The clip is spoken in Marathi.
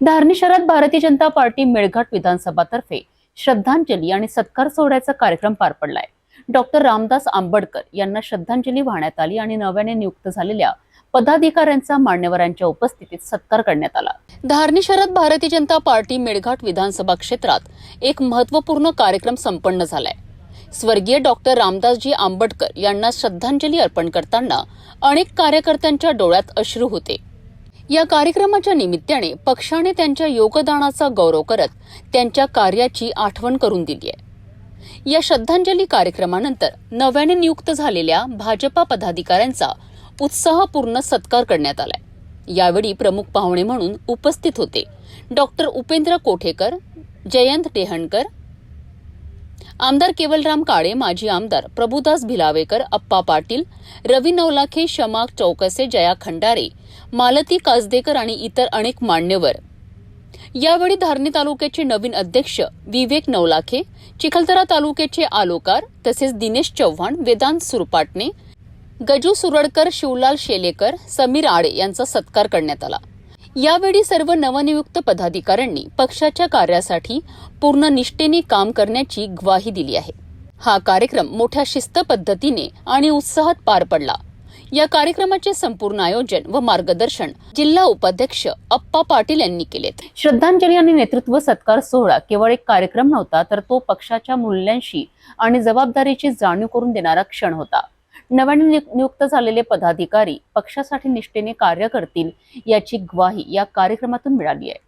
धारणी शहरात भारतीय जनता पार्टी मेळघाट विधानसभातर्फे श्रद्धांजली आणि सत्कार सोहळ्याचा कार्यक्रम पार पडलाय। डॉक्टर रामदास आंबेडकर यांना श्रद्धांजली वाहण्यात आली आणि नव्याने नियुक्त झालेल्या पदाधिकाऱ्यांचा मान्यवरांच्या उपस्थितीत सत्कार करण्यात आला। धारणी शहरात भारतीय जनता पार्टी मेळघाट विधानसभा क्षेत्रात एक महत्त्वपूर्ण कार्यक्रम संपन्न झालाय। स्वर्गीय डॉक्टर रामदासजी आंबेडकर यांना श्रद्धांजली अर्पण करताना अनेक कार्यकर्त्यांच्या डोळ्यात अश्रू होते। या कार्यक्रमाच्या निमित्ताने पक्षाने त्यांच्या योगदानाचा गौरव करत त्यांच्या कार्याची आठवण करून दिली आहे। या श्रद्धांजली कार्यक्रमानंतर नव्याने नियुक्त झालेल्या भाजपा पदाधिकाऱ्यांचा उत्साहपूर्ण सत्कार करण्यात आलाय। यावेळी प्रमुख पाहुणे म्हणून उपस्थित होते डॉक्टर उपेंद्र कोठेकर, जयंत टेहणकर, आमदार केवलराम काळे, माजी आमदार प्रभुदास भिलावेकर, अप्पा पाटील, रवी नवलाखे, शमा चौकसे, जया खंडारे, मालती काजदेकर आणि इतर अनेक मान्यवर। यावेळी धारणी तालुक्याचे नवीन अध्यक्ष विवेक नवलाखे, चिखलदरा तालुक्याचे आलोकार तसेच दिनेश चव्हाण, वेदांत सुरपाटणे, गजू सुरडकर, शिवलाल शेलेकर, समीर आडे यांचा सत्कार करण्यात आला। यावेळी सर्व नवनियुक्त पदाधिकाऱ्यांनी पक्षाच्या कार्यासाठी पूर्ण निष्ठेने काम करण्याची ग्वाही दिली आहे। हा कार्यक्रम मोठ्या शिस्त पद्धतीने आणि उत्साहात पार पडला। या कार्यक्रमाचे संपूर्ण आयोजन व मार्गदर्शन जिल्हा उपाध्यक्ष अप्पा पाटील यांनी केले। श्रद्धांजली आणि नेतृत्व सत्कार सोहळा केवळ एक कार्यक्रम नव्हता, तर तो पक्षाच्या मूल्यांशी आणि जबाबदारीची जाणीव करून देणारा क्षण होता। नव्याने नियुक्त झालेले पदाधिकारी पक्षासाठी निष्ठेने कार्य करतील याची ग्वाही या कार्यक्रमातून मिळाली आहे।